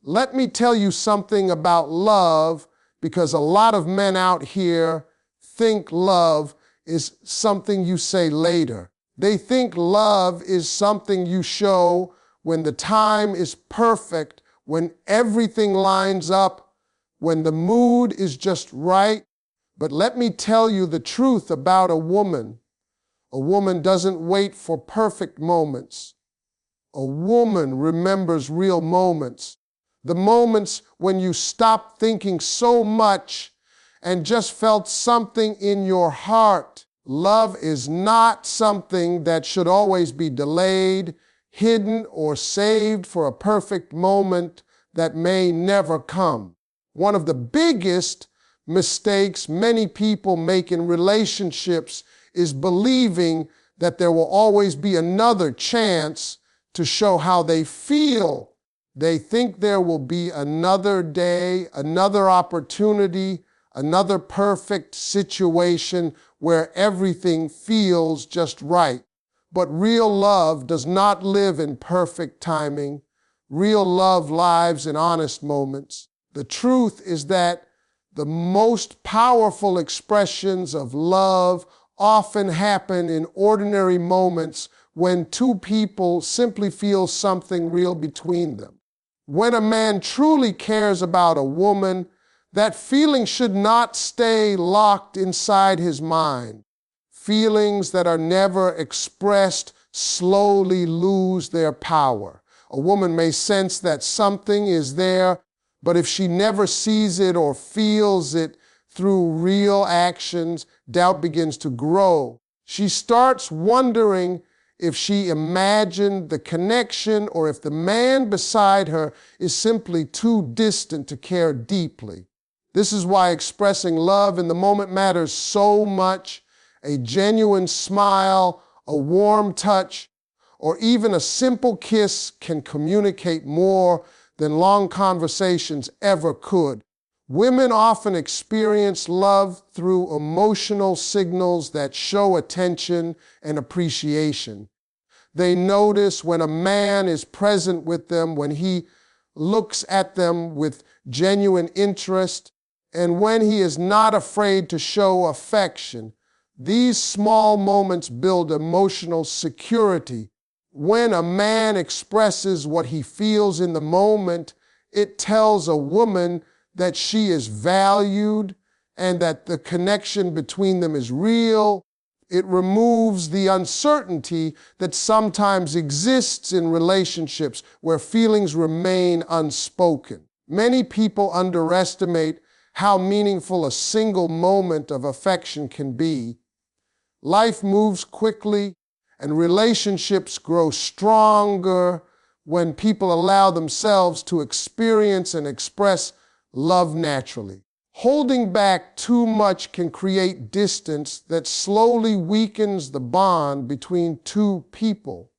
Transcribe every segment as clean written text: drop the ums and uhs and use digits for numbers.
Let me tell you something about love, because a lot of men out here think love is something you say later. They think love is something you show when the time is perfect, when everything lines up, when the mood is just right. But let me tell you the truth about a woman. A woman doesn't wait for perfect moments. A woman remembers real moments. The moments when you stopped thinking so much and just felt something in your heart. Love is not something that should always be delayed, hidden, or saved for a perfect moment that may never come. One of the biggest mistakes many people make in relationships is believing that there will always be another chance to show how they feel. They think there will be another day, another opportunity, another perfect situation where everything feels just right. But real love does not live in perfect timing. Real love lives in honest moments. The truth is that the most powerful expressions of love often happen in ordinary moments when two people simply feel something real between them. When a man truly cares about a woman, that feeling should not stay locked inside his mind. Feelings that are never expressed slowly lose their power. A woman may sense that something is there, but if she never sees it or feels it through real actions, doubt begins to grow. She starts wondering if she imagined the connection or if the man beside her is simply too distant to care deeply. This is why expressing love in the moment matters so much. A genuine smile, a warm touch, or even a simple kiss can communicate more than long conversations ever could. Women often experience love through emotional signals that show attention and appreciation. They notice when a man is present with them, when he looks at them with genuine interest, and when he is not afraid to show affection. These small moments build emotional security. When a man expresses what he feels in the moment, it tells a woman that she is valued and that the connection between them is real. It removes the uncertainty that sometimes exists in relationships where feelings remain unspoken. Many people underestimate how meaningful a single moment of affection can be. Life moves quickly and relationships grow stronger when people allow themselves to experience and express love naturally. Holding back too much can create distance that slowly weakens the bond between two people.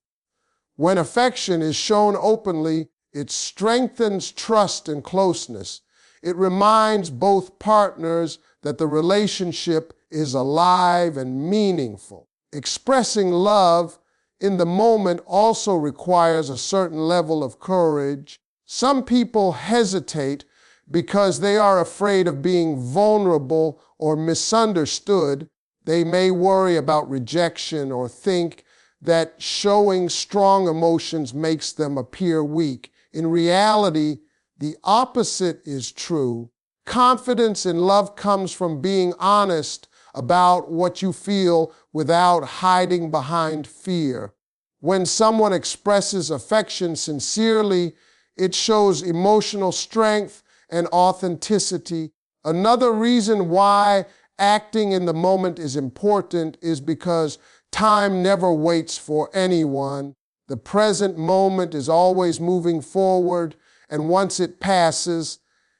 When affection is shown openly, it strengthens trust and closeness. It reminds both partners that the relationship is alive and meaningful. Expressing love in the moment also requires a certain level of courage. Some people hesitate because they are afraid of being vulnerable or misunderstood. They may worry about rejection or think that showing strong emotions makes them appear weak. In reality, the opposite is true. Confidence in love comes from being honest about what you feel without hiding behind fear. When someone expresses affection sincerely, it shows emotional strength and authenticity. Another reason why acting in the moment is important is because time never waits for anyone. The present moment is always moving forward, and once it passes,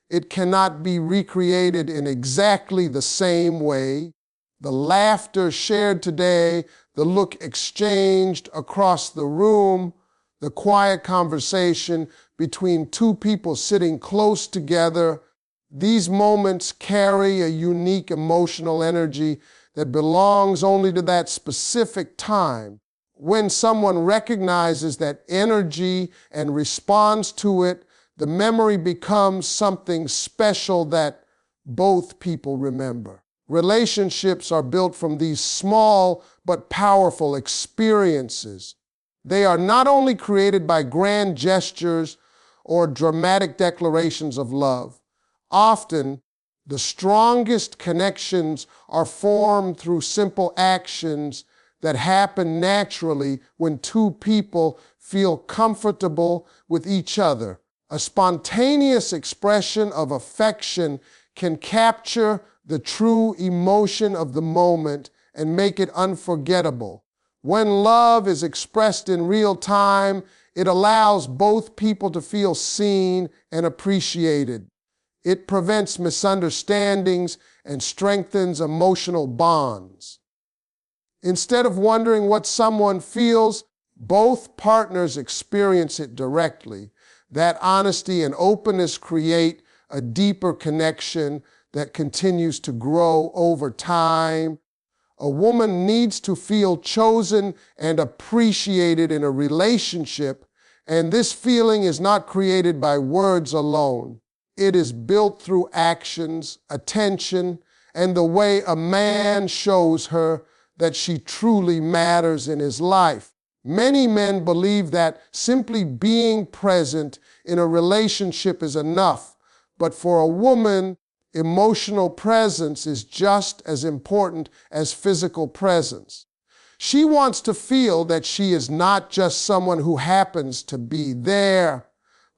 it cannot be recreated in exactly the same way. The laughter shared today, the look exchanged across the room, the quiet conversation between two people sitting close together, these moments carry a unique emotional energy that belongs only to that specific time. When someone recognizes that energy and responds to it, the memory becomes something special that both people remember. Relationships are built from these small but powerful experiences. They are not only created by grand gestures or dramatic declarations of love. Often, the strongest connections are formed through simple actions that happen naturally when two people feel comfortable with each other. A spontaneous expression of affection can capture the true emotion of the moment and make it unforgettable. When love is expressed in real time, it allows both people to feel seen and appreciated. It prevents misunderstandings and strengthens emotional bonds. Instead of wondering what someone feels, both partners experience it directly. That honesty and openness create a deeper connection that continues to grow over time. A woman needs to feel chosen and appreciated in a relationship, and this feeling is not created by words alone. It is built through actions, attention, and the way a man shows her that she truly matters in his life. Many men believe that simply being present in a relationship is enough, but for a woman, emotional presence is just as important as physical presence. She wants to feel that she is not just someone who happens to be there,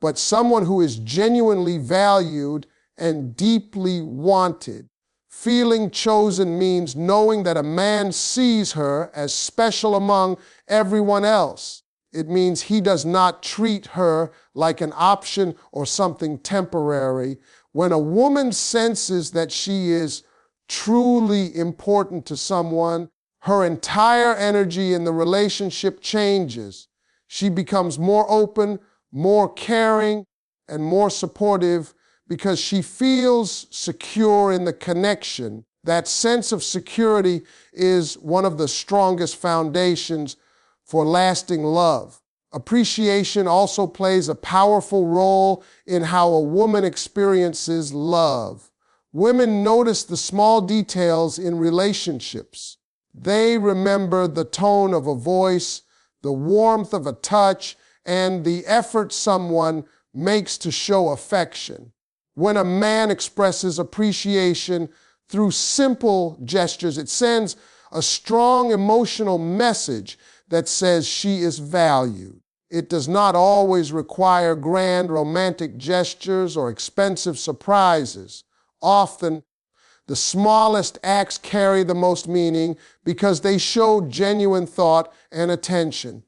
but someone who is genuinely valued and deeply wanted. Feeling chosen means knowing that a man sees her as special among everyone else. It means he does not treat her like an option or something temporary. When a woman senses that she is truly important to someone, her entire energy in the relationship changes. She becomes more open, more caring, and more supportive because she feels secure in the connection. That sense of security is one of the strongest foundations for lasting love. Appreciation also plays a powerful role in how a woman experiences love. Women notice the small details in relationships. They remember the tone of a voice, the warmth of a touch, and the effort someone makes to show affection. When a man expresses appreciation through simple gestures, it sends a strong emotional message that says she is valued. It does not always require grand romantic gestures or expensive surprises. Often, the smallest acts carry the most meaning because they show genuine thought and attention.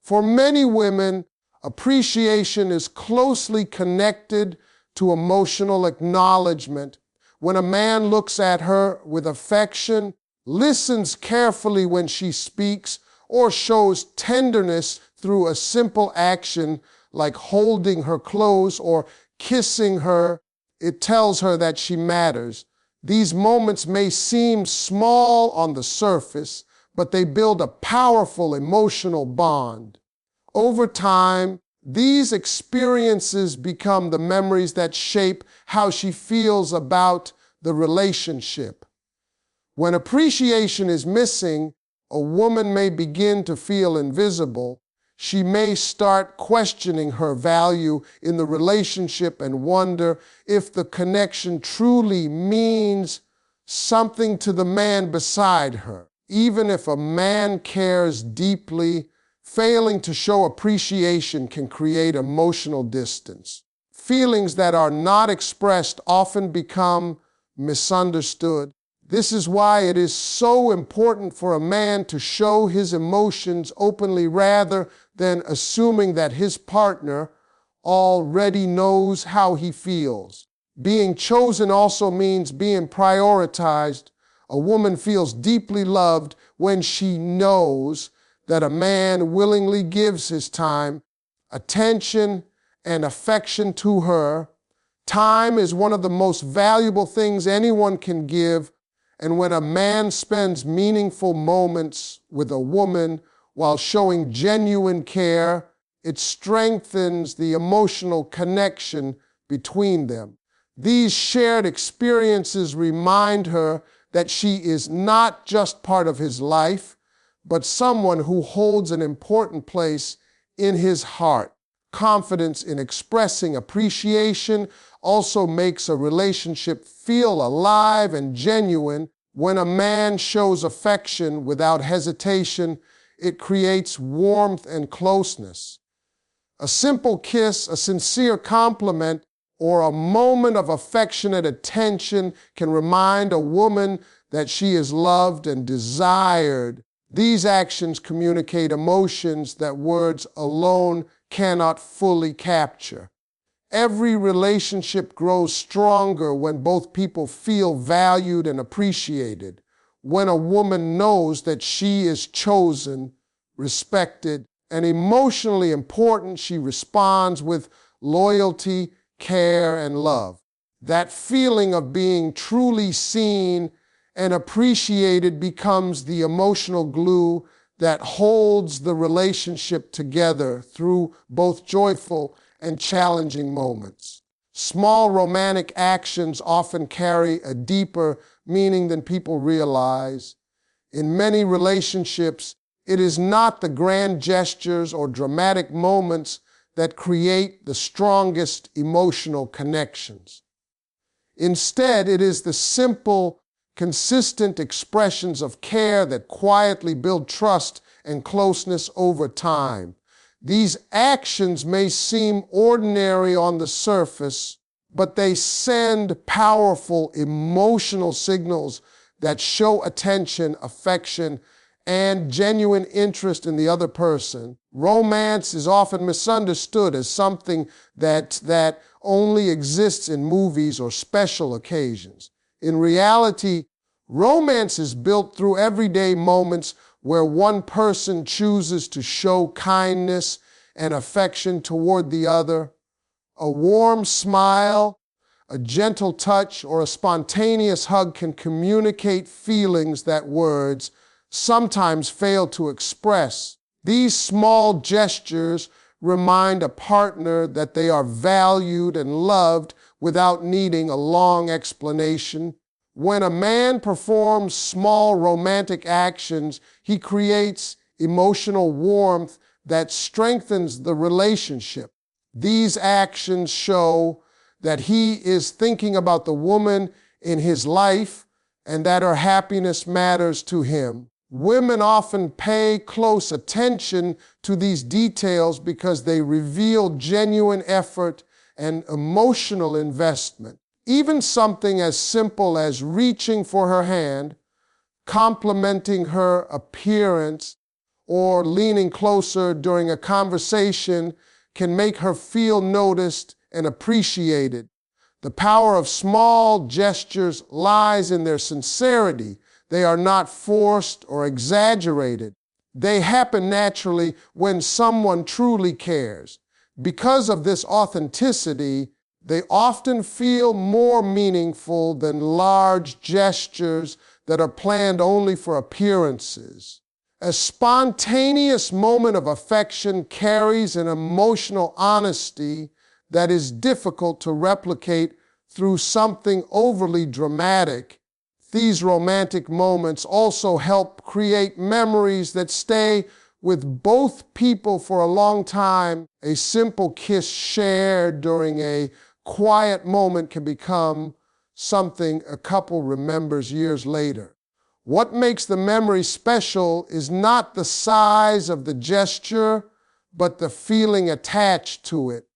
For many women, appreciation is closely connected to emotional acknowledgement. When a man looks at her with affection, listens carefully when she speaks, or shows tenderness through a simple action like holding her close or kissing her, it tells her that she matters. These moments may seem small on the surface, but they build a powerful emotional bond. Over time, these experiences become the memories that shape how she feels about the relationship. When appreciation is missing, a woman may begin to feel invisible. She may start questioning her value in the relationship and wonder if the connection truly means something to the man beside her. Even if a man cares deeply, failing to show appreciation can create emotional distance. Feelings that are not expressed often become misunderstood. This is why it is so important for a man to show his emotions openly rather than assuming that his partner already knows how he feels. Being chosen also means being prioritized. A woman feels deeply loved when she knows that a man willingly gives his time, attention, and affection to her. Time is one of the most valuable things anyone can give, and when a man spends meaningful moments with a woman while showing genuine care, it strengthens the emotional connection between them. These shared experiences remind her that she is not just part of his life, but someone who holds an important place in his heart. Confidence in expressing appreciation also makes a relationship feel alive and genuine. When a man shows affection without hesitation, it creates warmth and closeness. A simple kiss, a sincere compliment, or a moment of affectionate attention can remind a woman that she is loved and desired. These actions communicate emotions that words alone cannot fully capture. Every relationship grows stronger when both people feel valued and appreciated. When a woman knows that she is chosen, respected, and emotionally important, she responds with loyalty, care, and love. That feeling of being truly seen and appreciated becomes the emotional glue that holds the relationship together through both joyful and challenging moments. Small romantic actions often carry a deeper meaning than people realize. In many relationships, it is not the grand gestures or dramatic moments that create the strongest emotional connections. Instead, it is the simple, consistent expressions of care that quietly build trust and closeness over time. These actions may seem ordinary on the surface, but they send powerful emotional signals that show attention, affection, and genuine interest in the other person. Romance is often misunderstood as something that only exists in movies or special occasions. In reality, romance is built through everyday moments where one person chooses to show kindness and affection toward the other. A warm smile, a gentle touch, or a spontaneous hug can communicate feelings that words sometimes fail to express. These small gestures remind a partner that they are valued and loved without needing a long explanation. When a man performs small romantic actions, he creates emotional warmth that strengthens the relationship. These actions show that he is thinking about the woman in his life and that her happiness matters to him. Women often pay close attention to these details because they reveal genuine effort and emotional investment. Even something as simple as reaching for her hand, complimenting her appearance, or leaning closer during a conversation can make her feel noticed and appreciated. The power of small gestures lies in their sincerity. They are not forced or exaggerated. They happen naturally when someone truly cares. Because of this authenticity, they often feel more meaningful than large gestures that are planned only for appearances. A spontaneous moment of affection carries an emotional honesty that is difficult to replicate through something overly dramatic. These romantic moments also help create memories that stay with both people for a long time. A simple kiss shared during a quiet moment can become something a couple remembers years later. What makes the memory special is not the size of the gesture, but the feeling attached to it.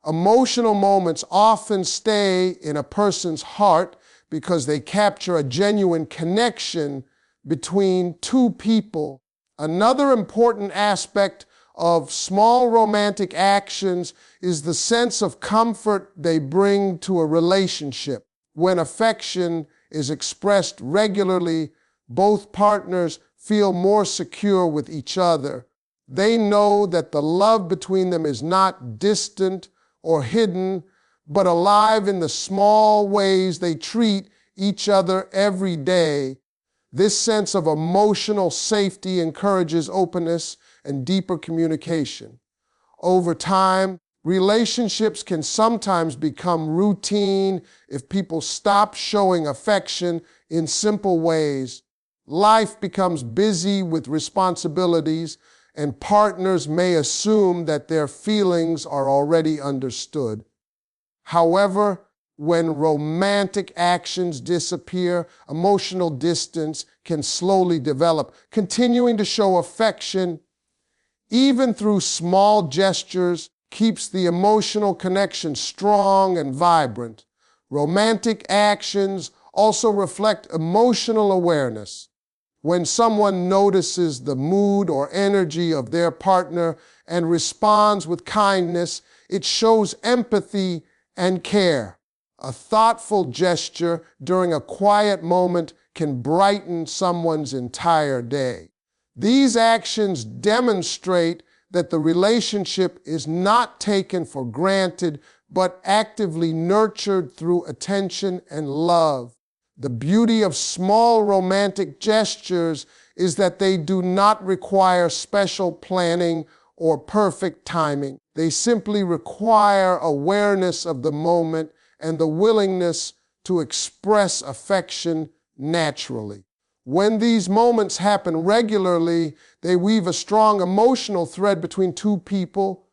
Emotional moments often stay in a person's heart because they capture a genuine connection between two people. Another important aspect of small romantic actions is the sense of comfort they bring to a relationship. When affection is expressed regularly, both partners feel more secure with each other. They know that the love between them is not distant or hidden, but alive in the small ways they treat each other every day. This sense of emotional safety encourages openness and deeper communication. Over time, relationships can sometimes become routine if people stop showing affection in simple ways. Life becomes busy with responsibilities, and partners may assume that their feelings are already understood. However, when romantic actions disappear, emotional distance can slowly develop. Continuing to show affection, even through small gestures, keeps the emotional connection strong and vibrant. Romantic actions also reflect emotional awareness. When someone notices the mood or energy of their partner and responds with kindness, it shows empathy and care. A thoughtful gesture during a quiet moment can brighten someone's entire day. These actions demonstrate that the relationship is not taken for granted, but actively nurtured through attention and love. The beauty of small romantic gestures is that they do not require special planning or perfect timing. They simply require awareness of the moment and the willingness to express affection naturally. When these moments happen regularly, they weave a strong emotional thread between two people.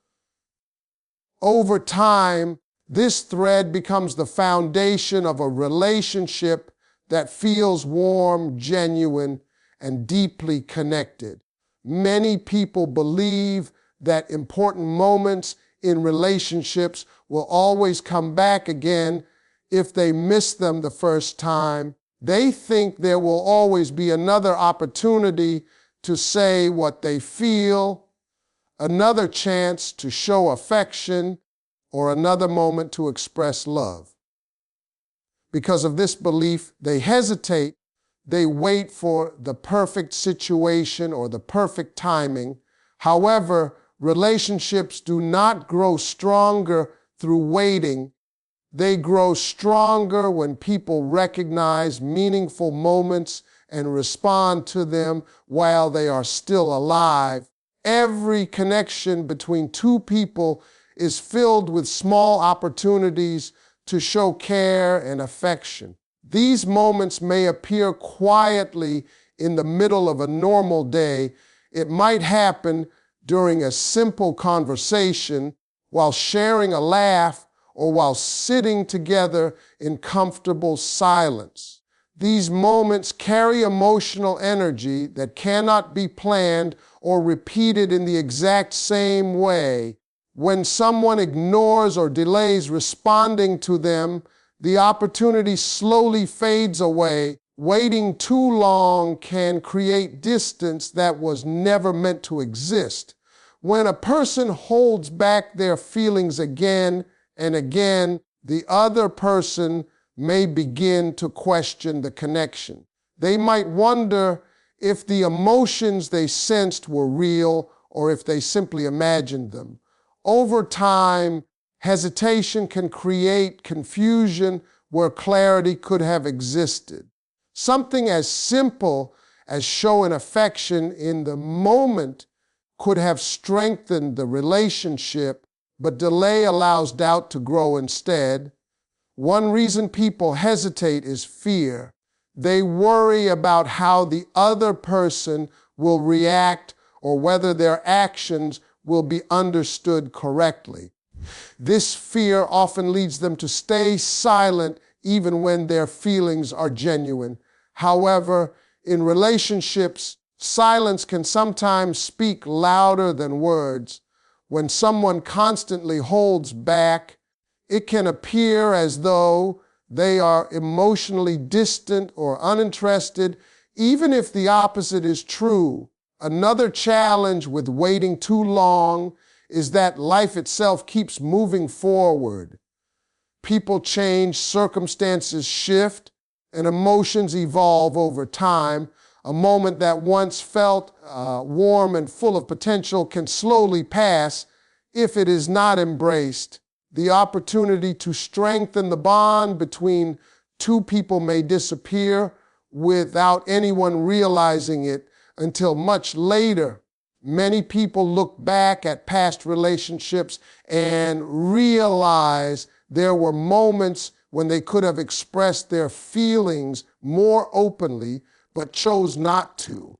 Over time, this thread becomes the foundation of a relationship that feels warm, genuine, and deeply connected. Many people believe that important moments in relationships will always come back again if they miss them the first time. They think there will always be another opportunity to say what they feel, another chance to show affection, or another moment to express love. Because of this belief, they hesitate. They wait for the perfect situation or the perfect timing. However, relationships do not grow stronger through waiting. They grow stronger when people recognize meaningful moments and respond to them while they are still alive. Every connection between two people is filled with small opportunities to show care and affection. These moments may appear quietly in the middle of a normal day. It might happen during a simple conversation, while sharing a laugh, or while sitting together in comfortable silence. These moments carry emotional energy that cannot be planned or repeated in the exact same way. When someone ignores or delays responding to them, the opportunity slowly fades away. Waiting too long can create distance that was never meant to exist. When a person holds back their feelings again and again, the other person may begin to question the connection. They might wonder if the emotions they sensed were real or if they simply imagined them. Over time, hesitation can create confusion where clarity could have existed. Something as simple as showing affection in the moment could have strengthened the relationship, but delay allows doubt to grow instead. One reason people hesitate is fear. They worry about how the other person will react or whether their actions will be understood correctly. This fear often leads them to stay silent even when their feelings are genuine. However, in relationships, silence can sometimes speak louder than words. When someone constantly holds back, it can appear as though they are emotionally distant or uninterested, even if the opposite is true. Another challenge with waiting too long is that life itself keeps moving forward. People change, circumstances shift, and emotions evolve over time. A moment that once felt warm and full of potential can slowly pass if it is not embraced. The opportunity to strengthen the bond between two people may disappear without anyone realizing it until much later. Many people look back at past relationships and realize there were moments when they could have expressed their feelings more openly, but chose not to.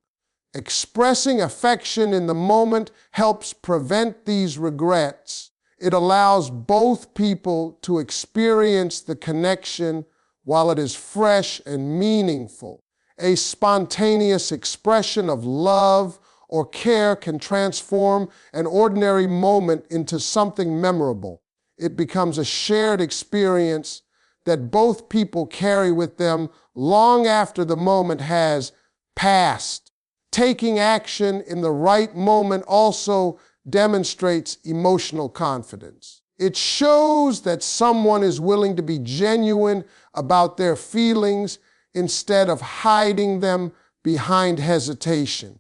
Expressing affection in the moment helps prevent these regrets. It allows both people to experience the connection while it is fresh and meaningful. A spontaneous expression of love or care can transform an ordinary moment into something memorable. It becomes a shared experience that both people carry with them long after the moment has passed. Taking action in the right moment also demonstrates emotional confidence. It shows that someone is willing to be genuine about their feelings instead of hiding them behind hesitation.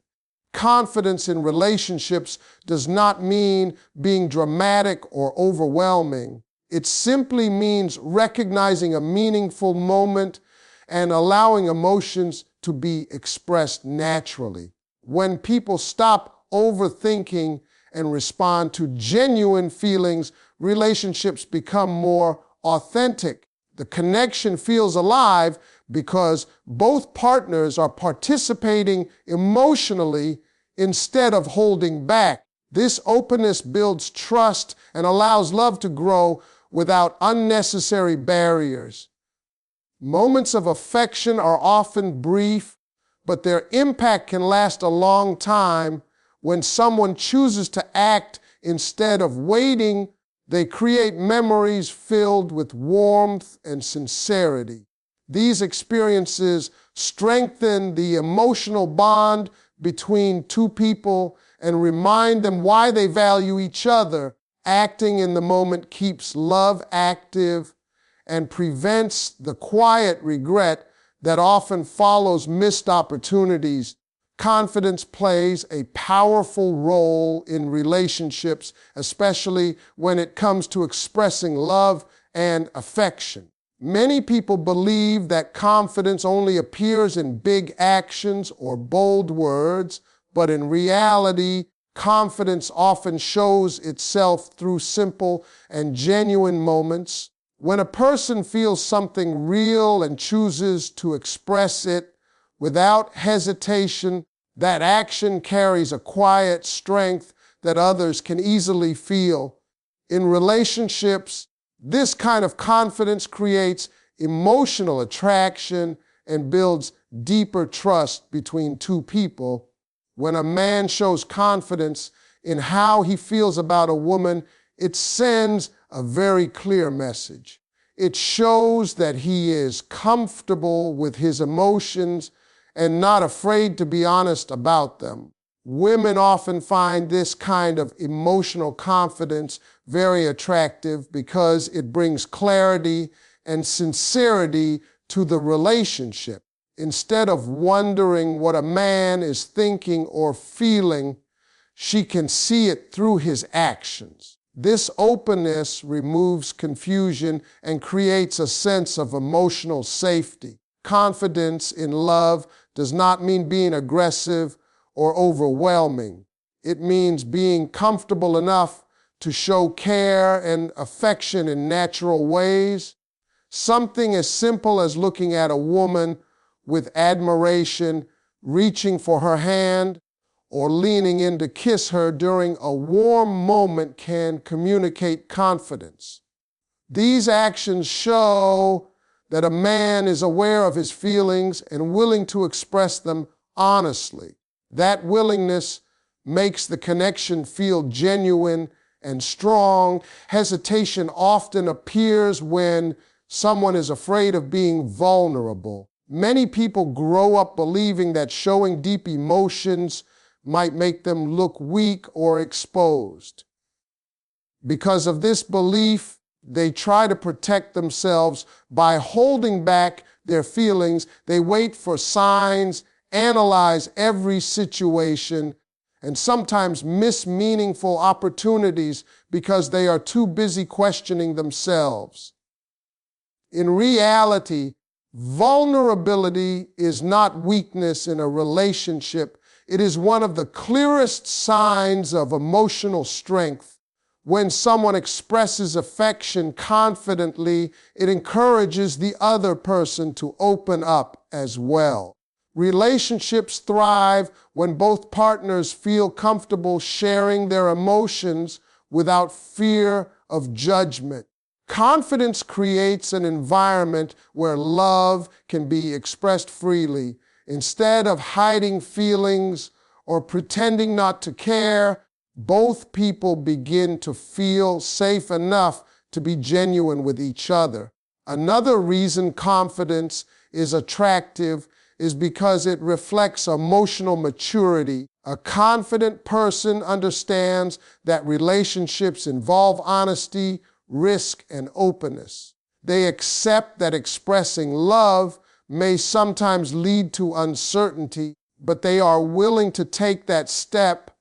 Confidence in relationships does not mean being dramatic or overwhelming. It simply means recognizing a meaningful moment and allowing emotions to be expressed naturally. When people stop overthinking and respond to genuine feelings, relationships become more authentic. The connection feels alive because both partners are participating emotionally instead of holding back. This openness builds trust and allows love to grow without unnecessary barriers. Moments of affection are often brief, but their impact can last a long time. When someone chooses to act instead of waiting, they create memories filled with warmth and sincerity. These experiences strengthen the emotional bond between two people and remind them why they value each other. Acting in the moment keeps love active and prevents the quiet regret that often follows missed opportunities. Confidence plays a powerful role in relationships, especially when it comes to expressing love and affection. Many people believe that confidence only appears in big actions or bold words, but in reality, confidence often shows itself through simple and genuine moments. When a person feels something real and chooses to express it without hesitation, that action carries a quiet strength that others can easily feel. In relationships, this kind of confidence creates emotional attraction and builds deeper trust between two people. When a man shows confidence in how he feels about a woman, it sends a very clear message. It shows that he is comfortable with his emotions and not afraid to be honest about them. Women often find this kind of emotional confidence very attractive because it brings clarity and sincerity to the relationship. Instead of wondering what a man is thinking or feeling, she can see it through his actions. This openness removes confusion and creates a sense of emotional safety. Confidence in love does not mean being aggressive or overwhelming. It means being comfortable enough to show care and affection in natural ways. Something as simple as looking at a woman with admiration, reaching for her hand, or leaning in to kiss her during a warm moment can communicate confidence. These actions show that a man is aware of his feelings and willing to express them honestly. That willingness makes the connection feel genuine and strong. Hesitation often appears when someone is afraid of being vulnerable. Many people grow up believing that showing deep emotions might make them look weak or exposed. Because of this belief, they try to protect themselves by holding back their feelings. They wait for signs, analyze every situation, and sometimes miss meaningful opportunities because they are too busy questioning themselves. In reality, vulnerability is not weakness in a relationship. It is one of the clearest signs of emotional strength. When someone expresses affection confidently, it encourages the other person to open up as well. Relationships thrive when both partners feel comfortable sharing their emotions without fear of judgment. Confidence creates an environment where love can be expressed freely. Instead of hiding feelings or pretending not to care, both people begin to feel safe enough to be genuine with each other. Another reason confidence is attractive is because it reflects emotional maturity. A confident person understands that relationships involve honesty, risk, and openness. They accept that expressing love may sometimes lead to uncertainty, but they are willing to take that step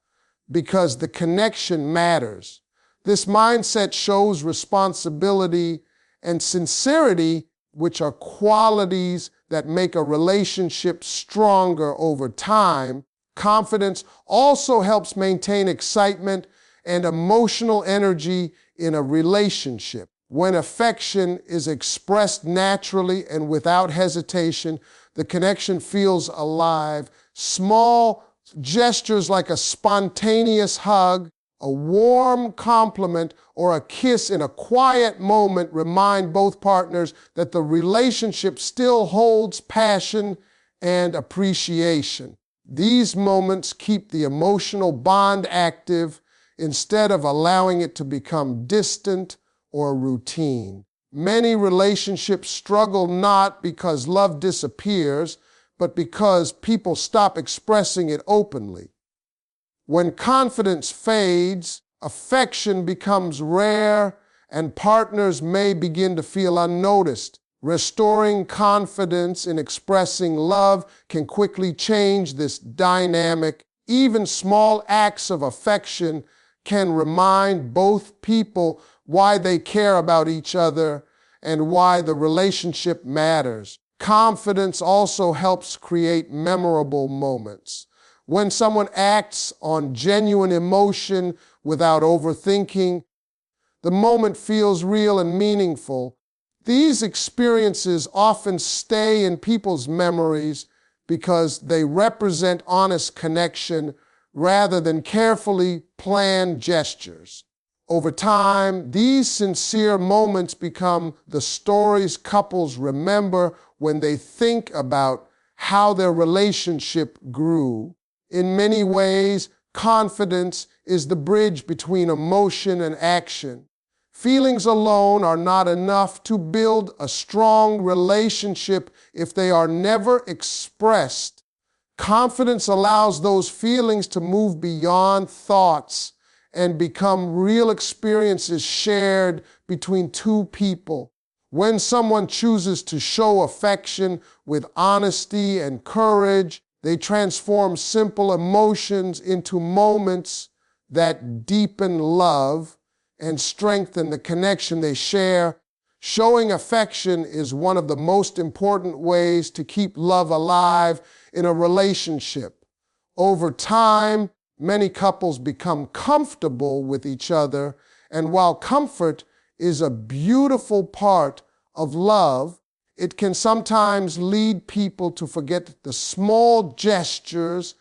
because the connection matters. This mindset shows responsibility and sincerity, which are qualities that make a relationship stronger over time. Confidence also helps maintain excitement and emotional energy in a relationship. When affection is expressed naturally and without hesitation, the connection feels alive. Small gestures like a spontaneous hug, a warm compliment, or a kiss in a quiet moment remind both partners that the relationship still holds passion and appreciation. These moments keep the emotional bond active instead of allowing it to become distant or routine. Many relationships struggle not because love disappears, but because people stop expressing it openly. When confidence fades, affection becomes rare, and partners may begin to feel unnoticed. Restoring confidence in expressing love can quickly change this dynamic. Even small acts of affection can remind both people why they care about each other and why the relationship matters. Confidence also helps create memorable moments. When someone acts on genuine emotion without overthinking, the moment feels real and meaningful. These experiences often stay in people's memories because they represent honest connection rather than carefully planned gestures. Over time, these sincere moments become the stories couples remember when they think about how their relationship grew. In many ways, confidence is the bridge between emotion and action. Feelings alone are not enough to build a strong relationship if they are never expressed. Confidence allows those feelings to move beyond thoughts and become real experiences shared between two people. When someone chooses to show affection with honesty and courage, they transform simple emotions into moments that deepen love and strengthen the connection they share. Showing affection is one of the most important ways to keep love alive in a relationship. Over time, many couples become comfortable with each other, and while comfort is a beautiful part of love, it can sometimes lead people to forget the small gestures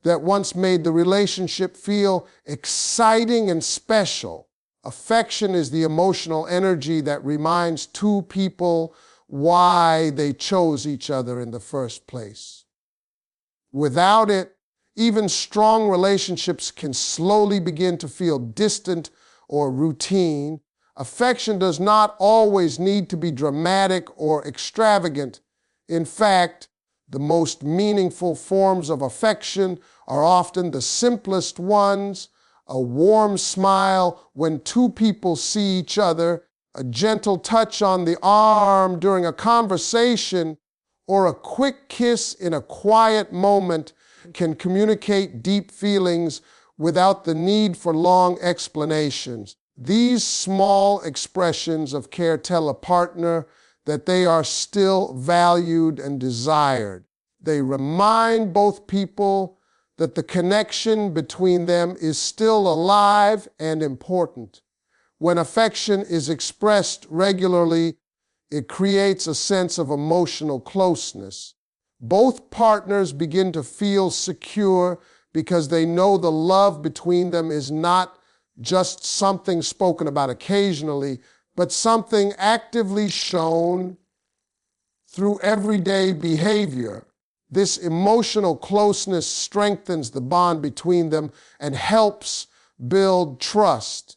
that once made the relationship feel exciting and special. Affection is the emotional energy that reminds two people why they chose each other in the first place. Without it, even strong relationships can slowly begin to feel distant or routine. Affection does not always need to be dramatic or extravagant. In fact, the most meaningful forms of affection are often the simplest ones: a warm smile when two people see each other, a gentle touch on the arm during a conversation, or a quick kiss in a quiet moment can communicate deep feelings without the need for long explanations. These small expressions of care tell a partner that they are still valued and desired. They remind both people that the connection between them is still alive and important. When affection is expressed regularly, it creates a sense of emotional closeness. Both partners begin to feel secure because they know the love between them is not just something spoken about occasionally, but something actively shown through everyday behavior. This emotional closeness strengthens the bond between them and helps build trust.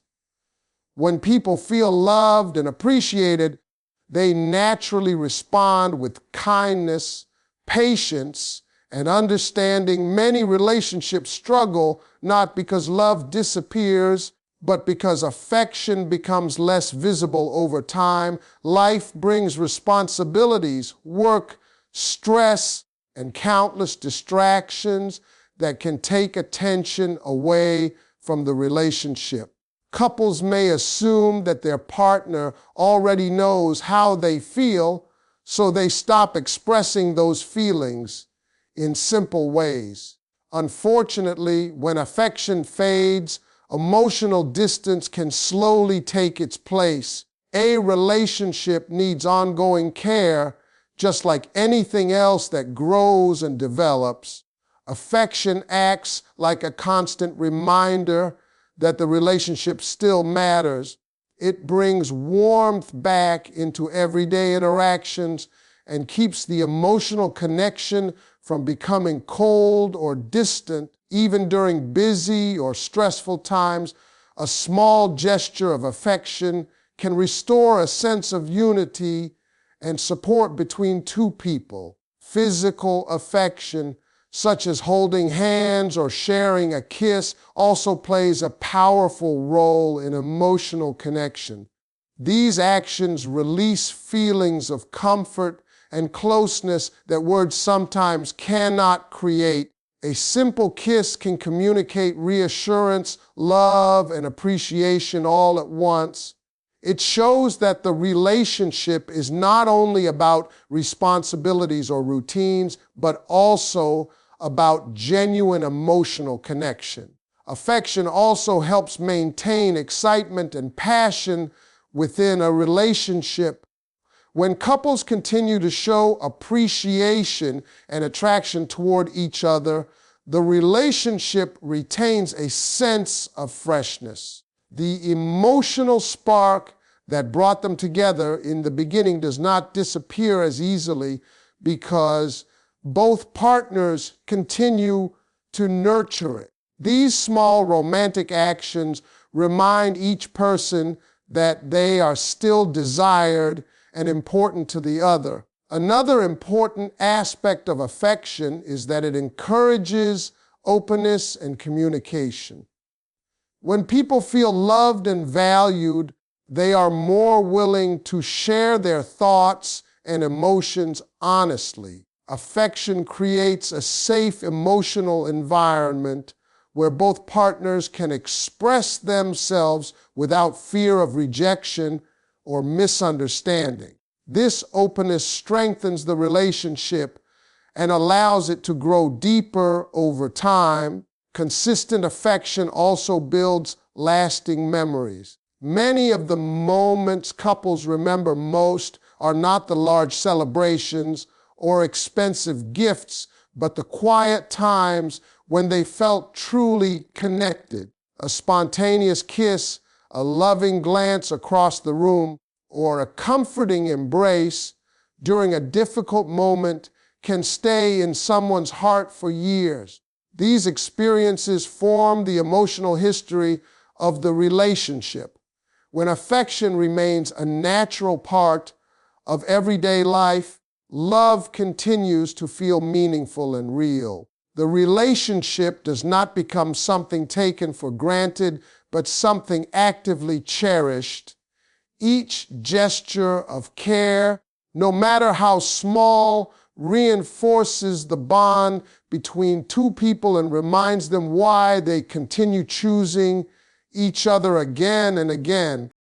When people feel loved and appreciated, they naturally respond with kindness, patience, and understanding. Many relationships struggle not because love disappears, but because affection becomes less visible over time. Life brings responsibilities, work, stress, and countless distractions that can take attention away from the relationship. Couples may assume that their partner already knows how they feel, so they stop expressing those feelings in simple ways. Unfortunately, when affection fades, emotional distance can slowly take its place. A relationship needs ongoing care, just like anything else that grows and develops. Affection acts like a constant reminder that the relationship still matters. It brings warmth back into everyday interactions and keeps the emotional connection from becoming cold or distant. Even during busy or stressful times, a small gesture of affection can restore a sense of unity and support between two people. Physical affection, such as holding hands or sharing a kiss, also plays a powerful role in emotional connection. These actions release feelings of comfort and closeness that words sometimes cannot create. A simple kiss can communicate reassurance, love, and appreciation all at once. It shows that the relationship is not only about responsibilities or routines, but also about genuine emotional connection. Affection also helps maintain excitement and passion within a relationship. When couples continue to show appreciation and attraction toward each other, the relationship retains a sense of freshness. The emotional spark that brought them together in the beginning does not disappear as easily because both partners continue to nurture it. These small romantic actions remind each person that they are still desired and important to the other. Another important aspect of affection is that it encourages openness and communication. When people feel loved and valued, they are more willing to share their thoughts and emotions honestly. Affection creates a safe emotional environment where both partners can express themselves without fear of rejection or misunderstanding. This openness strengthens the relationship and allows it to grow deeper over time. Consistent affection also builds lasting memories. Many of the moments couples remember most are not the large celebrations or expensive gifts, but the quiet times when they felt truly connected. A spontaneous kiss, a loving glance across the room, or a comforting embrace during a difficult moment can stay in someone's heart for years. These experiences form the emotional history of the relationship. When affection remains a natural part of everyday life, love continues to feel meaningful and real. The relationship does not become something taken for granted, but something actively cherished. Each gesture of care, no matter how small, reinforces the bond between two people and reminds them why they continue choosing each other again and again.